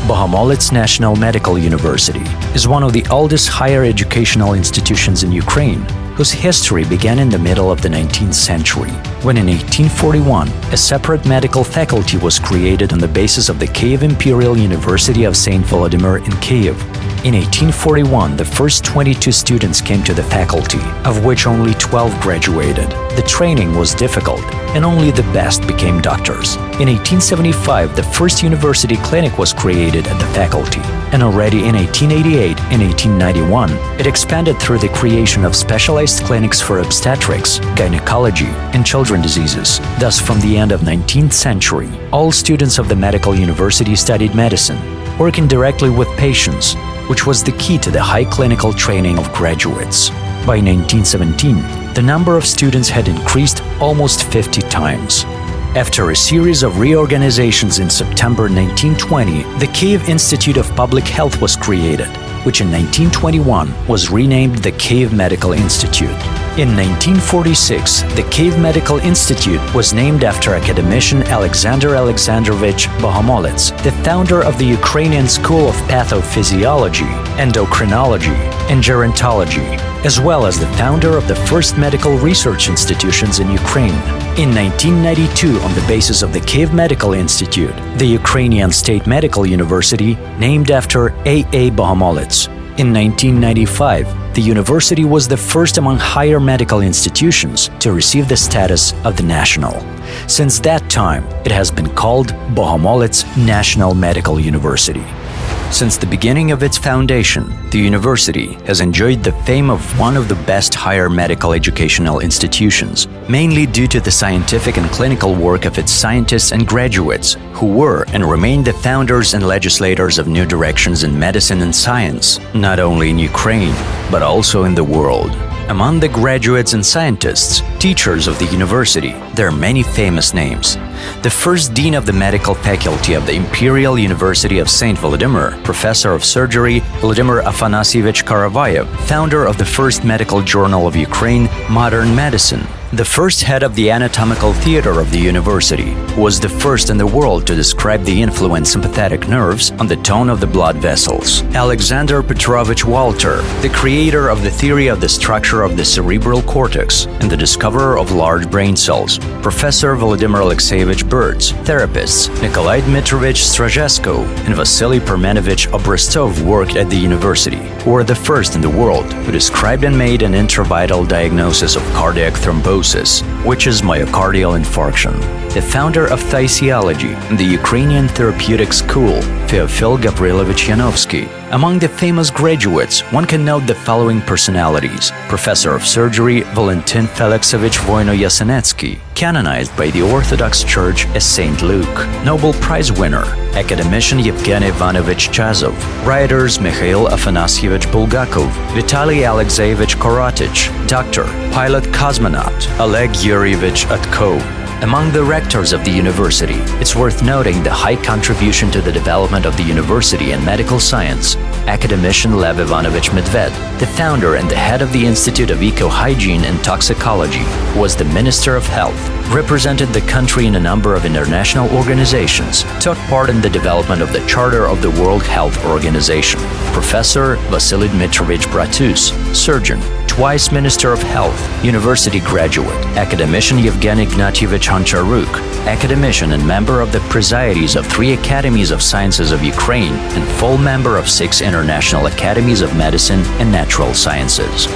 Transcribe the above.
Bogomolets National Medical University is one of the oldest higher educational institutions in Ukraine, whose history began in the middle of the 19th century, when in 1841 a separate medical faculty was created on the basis of the Kiev Imperial University of St. Volodymyr in Kiev. In 1841, the first 22 students came to the faculty, of which only 12 graduated. The training was difficult, and only the best became doctors. In 1875, the first university clinic was created at the faculty, and already in 1888 and 1891, it expanded through the creation of specialized clinics for obstetrics, gynecology, and children's diseases. Thus, from the end of 19th century, all students of the medical university studied medicine, working directly with patients, which was the key to the high clinical training of graduates. By 1917, the number of students had increased almost 50 times. After a series of reorganizations in September 1920, the Kiev Institute of Public Health was created, which in 1921 was renamed the Kiev Medical Institute. In 1946, the Kiev Medical Institute was named after academician Alexander Alexandrovich Bogomolets, the founder of the Ukrainian School of Pathophysiology, Endocrinology, and Gerontology, as well as the founder of the first medical research institutions in Ukraine. In 1992, on the basis of the Kiev Medical Institute, the Ukrainian State Medical University named after A.A. Bogomolets. In 1995, the university was the first among higher medical institutions to receive the status of the national. Since that time, it has been called Bogomolets National Medical University. Since the beginning of its foundation, the university has enjoyed the fame of one of the best higher medical educational institutions, mainly due to the scientific and clinical work of its scientists and graduates, who were and remain the founders and legislators of new directions in medicine and science, not only in Ukraine, but also in the world. Among the graduates and scientists, teachers of the university, there are many famous names. The first dean of the medical faculty of the Imperial University of St. Volodymyr, professor of surgery, Vladimir Afanasyevich Karavayev, founder of the first medical journal of Ukraine, Modern Medicine. The first head of the anatomical theater of the university was the first in the world to describe the influence sympathetic nerves on the tone of the blood vessels. Alexander Petrovich Walter, the creator of the theory of the structure of the cerebral cortex and the discoverer of large brain cells. Professor Vladimir Alexeyevich Birds, therapists Nikolai Dmitrovich Strazesko and Vasily Permenovich Obrestov worked at the university, who were the first in the world who described and made an intravital diagnosis of cardiac thrombosis, which is myocardial infarction. The founder of physiology in the Ukrainian Therapeutic School, Feofil Gavrilovich Yanovsky. Among the famous graduates, one can note the following personalities: Professor of Surgery Valentin Felixovich Voino-Yasenetsky, canonized by the Orthodox Church as Saint Luke; Nobel Prize winner, academician Yevgeny Ivanovich Chazov; writers Mikhail Afanasyevich Bulgakov, Vitaly Alexeyevich Korotich; doctor, pilot cosmonaut Oleg Yuryevich Utkov. Among the rectors of the university, it's worth noting the high contribution to the development of the university and medical science. Academician Lev Ivanovich Medved, the founder and the head of the Institute of Eco-Hygiene and Toxicology, was the Minister of Health, represented the country in a number of international organizations, took part in the development of the Charter of the World Health Organization. Professor Vasily Dmitrovich Bratus, surgeon, twice Minister of Health, university graduate, academician Yevgeny Ignatievich Honcharuk, academician and member of the Presides of 3 Academies of Sciences of Ukraine, and full member of 6 International Academies of Medicine and Natural Sciences.